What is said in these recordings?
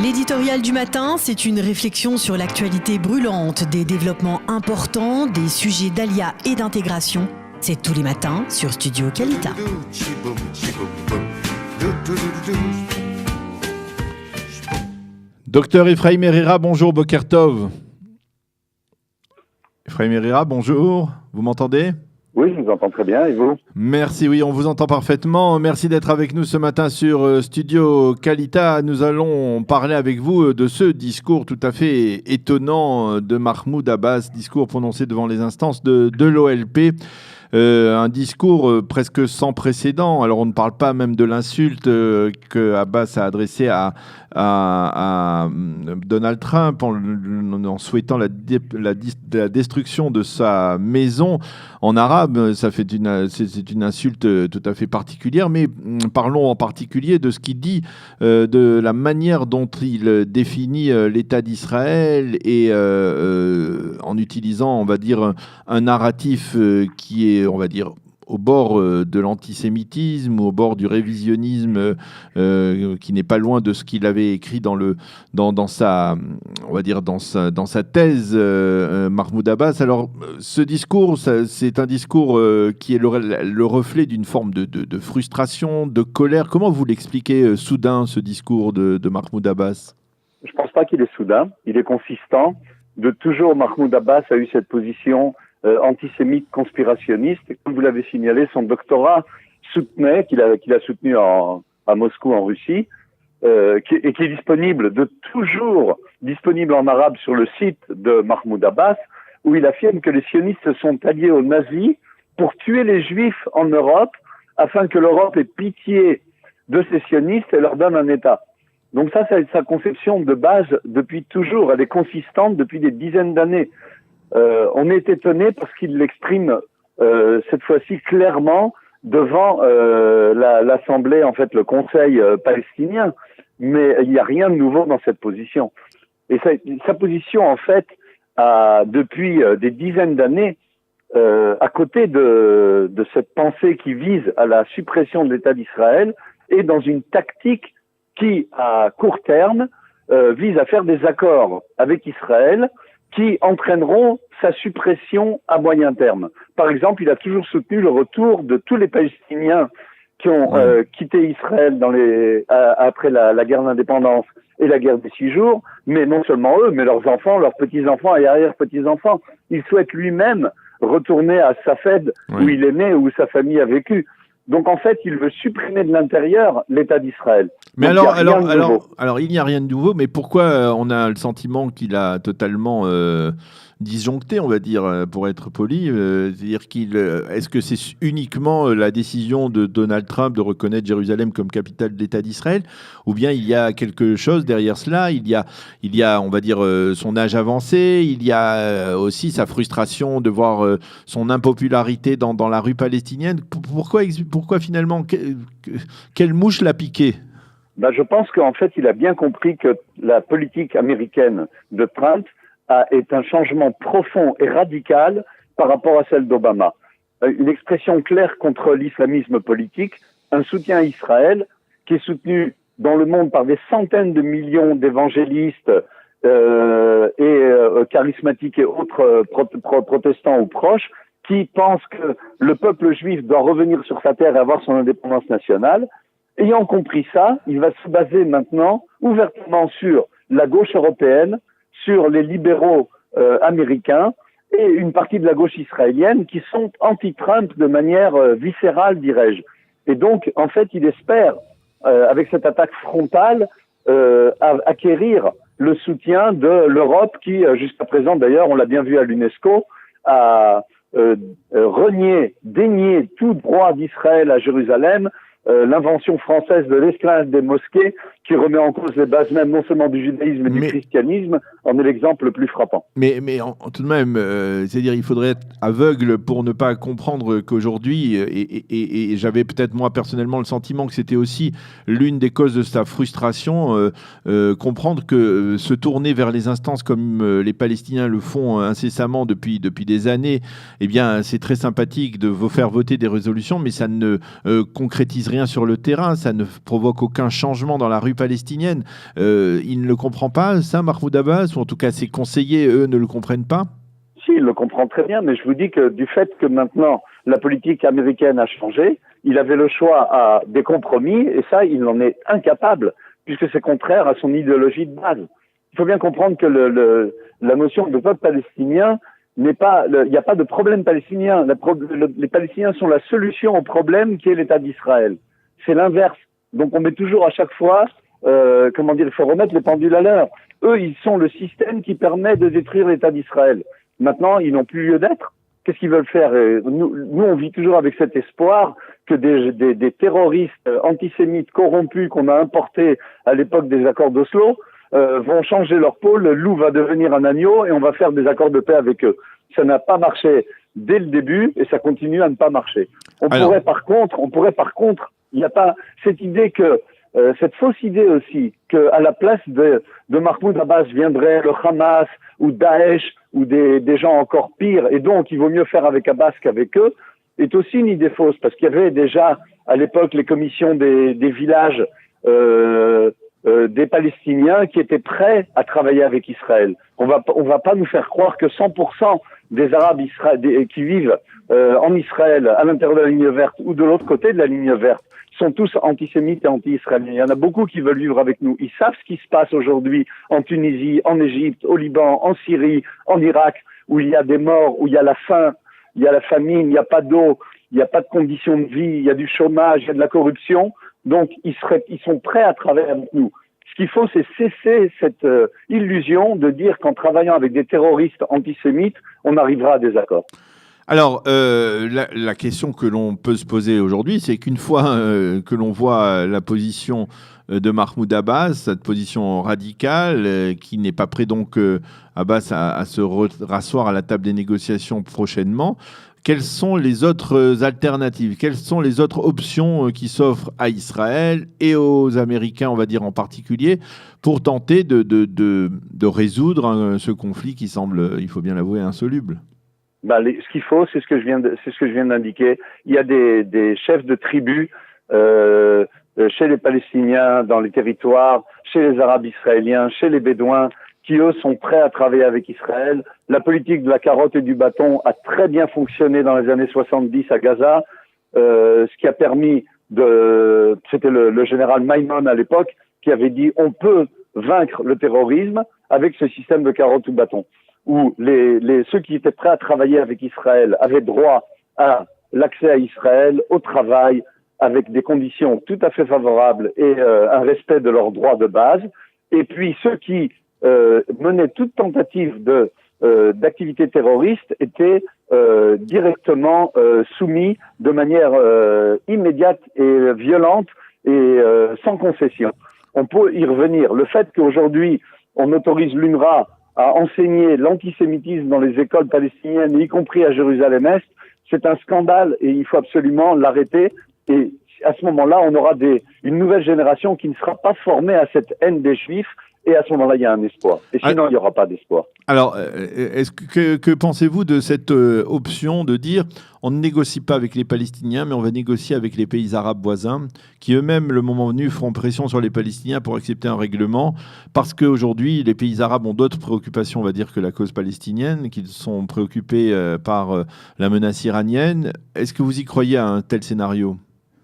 L'éditorial du matin, c'est une réflexion sur l'actualité brûlante, des développements importants, des sujets d'ALIA et d'intégration. C'est tous les matins sur Studio Kalita. Docteur Ephraim Herrera, bonjour, Boker Tov. Ephraim Herrera, bonjour, vous m'entendez ? Oui, je vous entends très bien, et vous ? Merci, oui, on vous entend parfaitement. Merci d'être avec nous ce matin sur Studio Kalita. Nous allons parler avec vous de ce discours tout à fait étonnant de Mahmoud Abbas, discours prononcé devant les instances de l'OLP. Un discours presque sans précédent. Alors on ne parle pas même de l'insulte que Abbas a adressée à Donald Trump en souhaitant la destruction de sa maison. En arabe, c'est une insulte tout à fait particulière, mais parlons en particulier de ce qu'il dit, de la manière dont il définit l'État d'Israël et en utilisant, on va dire, un narratif qui est, on va dire, au bord de l'antisémitisme ou au bord du révisionnisme qui n'est pas loin de ce qu'il avait écrit dans sa thèse, Mahmoud Abbas. Alors, ce discours, c'est un discours qui est le reflet d'une forme de frustration, de colère. Comment vous l'expliquez soudain, ce discours de Mahmoud Abbas ? Je ne pense pas qu'il est soudain, il est consistant. De toujours, Mahmoud Abbas a eu cette position antisémite conspirationniste. Et comme vous l'avez signalé, son doctorat soutenait, qu'il a soutenu à Moscou en Russie, qui est disponible en arabe sur le site de Mahmoud Abbas, où il affirme que les sionistes se sont alliés aux nazis pour tuer les juifs en Europe, afin que l'Europe ait pitié de ces sionistes et leur donne un État. Donc ça, c'est sa conception de base depuis toujours. Elle est consistante depuis des dizaines d'années. On est étonné parce qu'il l'exprime cette fois-ci clairement devant l'Assemblée, en fait le Conseil palestinien, mais il n'y a rien de nouveau dans cette position. Et sa position, en fait, depuis des dizaines d'années, à côté de cette pensée qui vise à la suppression de l'État d'Israël, est dans une tactique qui, à court terme, vise à faire des accords avec Israël qui entraîneront sa suppression à moyen terme. Par exemple, il a toujours soutenu le retour de tous les Palestiniens qui ont quitté Israël après la guerre d'indépendance et la guerre des 6 jours, mais non seulement eux, mais leurs enfants, leurs petits-enfants et arrière-petits-enfants. Il souhaite lui-même retourner à Safed, où il est né, où sa famille a vécu. Donc en fait, il veut supprimer de l'intérieur l'État d'Israël. Mais alors, il n'y a rien de nouveau, mais pourquoi on a le sentiment qu'il a totalement disjoncté, on va dire, pour être poli, c'est-à-dire est-ce que c'est uniquement la décision de Donald Trump de reconnaître Jérusalem comme capitale de l'État d'Israël, ou bien il y a quelque chose derrière cela, il y a, on va dire, son âge avancé, il y a aussi sa frustration de voir son impopularité dans la rue palestinienne. Pourquoi finalement, quelle mouche l'a piqué ? Je pense qu'en fait, il a bien compris que la politique américaine de Trump est un changement profond et radical par rapport à celle d'Obama. Une expression claire contre l'islamisme politique, un soutien à Israël qui est soutenu dans le monde par des centaines de millions d'évangélistes et charismatiques et autres protestants ou proches qui pensent que le peuple juif doit revenir sur sa terre et avoir son indépendance nationale. Ayant compris ça, il va se baser maintenant ouvertement sur la gauche européenne, sur les libéraux américains et une partie de la gauche israélienne qui sont anti-Trump de manière viscérale, dirais-je. Et donc, en fait, il espère, avec cette attaque frontale, acquérir le soutien de l'Europe qui, jusqu'à présent, d'ailleurs, on l'a bien vu à l'UNESCO, a dénié tout droit d'Israël à Jérusalem, l'invention française de l'esclavage des mosquées qui remet en cause les bases même non seulement du judaïsme mais du christianisme en est l'exemple le plus frappant. Mais tout de même, c'est-à-dire il faudrait être aveugle pour ne pas comprendre qu'aujourd'hui, et j'avais peut-être moi personnellement le sentiment que c'était aussi l'une des causes de sa frustration, comprendre que se tourner vers les instances comme les Palestiniens le font incessamment depuis des années, eh bien c'est très sympathique de vous faire voter des résolutions, mais ça ne concrétise rien rien sur le terrain, ça ne provoque aucun changement dans la rue palestinienne. Il ne le comprend pas, ça, Mahmoud Abbas, ou en tout cas ses conseillers, eux, ne le comprennent pas? Si, il le comprend très bien, mais je vous dis que du fait que maintenant la politique américaine a changé, il avait le choix à des compromis, et ça, il en est incapable, puisque c'est contraire à son idéologie de base. Il faut bien comprendre que la notion de peuple palestinien n'est pas, il n'y a pas de problème palestinien. Les Palestiniens sont la solution au problème qui est l'État d'Israël. C'est l'inverse. Donc on met toujours à chaque fois, il faut remettre les pendules à l'heure. Eux, ils sont le système qui permet de détruire l'État d'Israël. Maintenant, ils n'ont plus lieu d'être. Qu'est-ce qu'ils veulent faire? Nous, on vit toujours avec cet espoir que des terroristes antisémites corrompus qu'on a importés à l'époque des accords d'Oslo vont changer leur pôle, le loup va devenir un agneau et on va faire des accords de paix avec eux. Ça n'a pas marché dès le début et ça continue à ne pas marcher. On pourrait par contre, il n'y a pas cette idée que cette fausse idée aussi que à la place de Mahmoud Abbas viendrait le Hamas ou Daesh ou des gens encore pires et donc il vaut mieux faire avec Abbas qu'avec eux est aussi une idée fausse parce qu'il y avait déjà à l'époque les commissions des villages des Palestiniens qui étaient prêts à travailler avec Israël. On va pas nous faire croire que 100% des Arabes qui vivent en Israël, à l'intérieur de la ligne verte ou de l'autre côté de la ligne verte, sont tous antisémites et anti-israéliens. Il y en a beaucoup qui veulent vivre avec nous. Ils savent ce qui se passe aujourd'hui en Tunisie, en Égypte, au Liban, en Syrie, en Irak, où il y a des morts, où il y a la faim, il y a la famine, il n'y a pas d'eau, il n'y a pas de conditions de vie, il y a du chômage, il y a de la corruption. Donc, ils sont prêts à travailler avec nous. Ce qu'il faut, c'est cesser cette illusion de dire qu'en travaillant avec des terroristes antisémites, on arrivera à des accords. Alors, la question que l'on peut se poser aujourd'hui, c'est qu'une fois que l'on voit la position de Mahmoud Abbas, cette position radicale, qui n'est pas prêt donc Abbas à se rasseoir à la table des négociations prochainement, quelles sont les autres alternatives? Quelles sont les autres options qui s'offrent à Israël et aux Américains, on va dire en particulier, pour tenter de résoudre ce conflit qui semble, il faut bien l'avouer, insoluble? Ce qu'il faut, c'est ce que je viens d'indiquer. Il y a des chefs de tribus chez les Palestiniens, dans les territoires, chez les Arabes israéliens, chez les Bédouins, qui eux sont prêts à travailler avec Israël. La politique de la carotte et du bâton a très bien fonctionné dans les années 70 à Gaza, ce qui a permis c'était le général Maïmon à l'époque qui avait dit on peut vaincre le terrorisme avec ce système de carotte ou bâton, où ceux qui étaient prêts à travailler avec Israël avaient droit à l'accès à Israël, au travail, avec des conditions tout à fait favorables et un respect de leurs droits de base. Et puis ceux qui menaient toute tentative d'activité terroriste étaient directement soumis de manière immédiate et violente et sans concession. On peut y revenir. Le fait qu'aujourd'hui on autorise l'UNRWA à enseigner l'antisémitisme dans les écoles palestiniennes, y compris à Jérusalem-Est, c'est un scandale et il faut absolument l'arrêter. Et à ce moment-là, on aura une nouvelle génération qui ne sera pas formée à cette haine des Juifs. Et à ce moment-là, il y a un espoir. Et sinon, il n'y aura pas d'espoir. Alors, que pensez-vous de cette option de dire on ne négocie pas avec les Palestiniens, mais on va négocier avec les pays arabes voisins, qui eux-mêmes, le moment venu, feront pression sur les Palestiniens pour accepter un règlement, parce qu'aujourd'hui, les pays arabes ont d'autres préoccupations, on va dire, que la cause palestinienne, qu'ils sont préoccupés par la menace iranienne. Est-ce que vous y croyez à un tel scénario?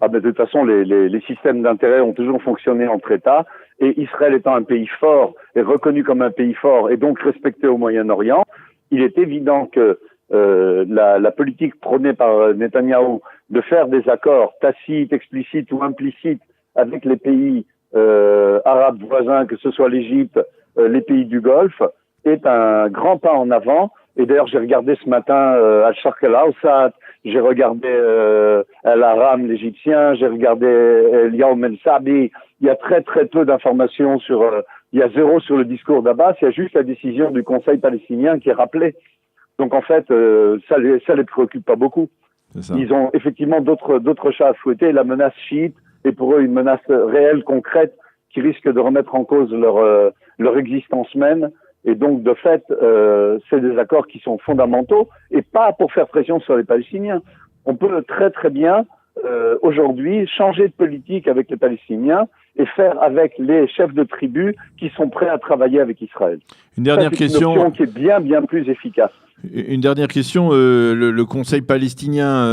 De toute façon, les systèmes d'intérêt ont toujours fonctionné entre États. Et Israël étant un pays fort et reconnu comme un pays fort et donc respecté au Moyen-Orient, il est évident que la politique prônée par Netanyahou de faire des accords tacites, explicites ou implicites avec les pays arabes voisins, que ce soit l'Égypte, les pays du Golfe, est un grand pas en avant. Et d'ailleurs, j'ai regardé ce matin Al-Sharq al-Awsat, j'ai regardé Al-Aram, l'Égyptien, j'ai regardé Al-Yawm al-Sabi. Il y a très très peu d'informations il y a zéro sur le discours d'Abbas, il y a juste la décision du Conseil palestinien qui est rappelée. Donc en fait, ça les préoccupe pas beaucoup. Ils ont effectivement d'autres chats à fouetter. La menace chiite est pour eux une menace réelle, concrète, qui risque de remettre en cause leur existence même. Et donc, de fait, c'est des accords qui sont fondamentaux et pas pour faire pression sur les Palestiniens. On peut très très bien aujourd'hui changer de politique avec les Palestiniens et faire avec les chefs de tribus qui sont prêts à travailler avec Israël. Une dernière question. Une option qui est bien plus efficace. Une dernière question. Le Conseil palestinien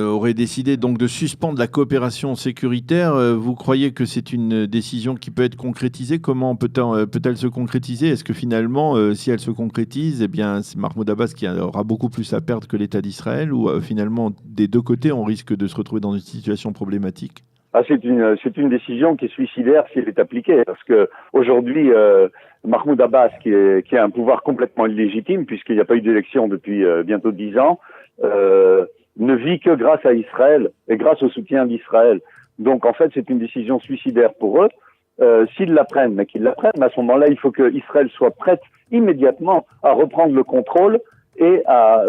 aurait décidé donc de suspendre la coopération sécuritaire. Vous croyez que c'est une décision qui peut être concrétisée? Comment peut-elle se concrétiser? Est-ce que finalement, si elle se concrétise, eh bien, c'est Mahmoud Abbas qui aura beaucoup plus à perdre que l'État d'Israël, ou finalement, des deux côtés, on risque de se retrouver dans une situation problématique? C'est une décision qui est suicidaire si elle est appliquée, parce que aujourd'hui, Mahmoud Abbas, qui a un pouvoir complètement illégitime, puisqu'il n'y a pas eu d'élection depuis bientôt 10 ans, ne vit que grâce à Israël et grâce au soutien d'Israël. Donc en fait, c'est une décision suicidaire pour eux. S'ils la prennent, mais qu'ils la prennent, à ce moment-là, il faut que Israël soit prête immédiatement à reprendre le contrôle et à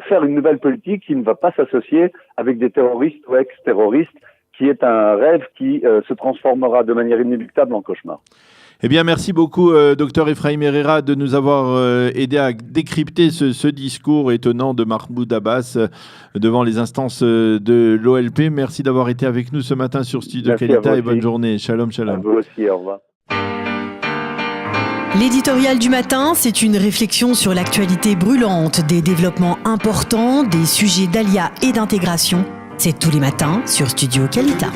faire une nouvelle politique qui ne va pas s'associer avec des terroristes ou ex-terroristes, qui est un rêve qui se transformera de manière inéluctable en cauchemar. Eh bien, merci beaucoup, Dr Efraïm Herrera, de nous avoir aidé à décrypter ce discours étonnant de Mahmoud Abbas devant les instances de l'OLP. Merci d'avoir été avec nous ce matin sur Studio Kalita et bonne journée. Shalom, shalom. À vous aussi, au revoir. L'éditorial du matin, c'est une réflexion sur l'actualité brûlante, des développements importants, des sujets d'ALIA et d'intégration. C'est tous les matins sur Studio Kalita.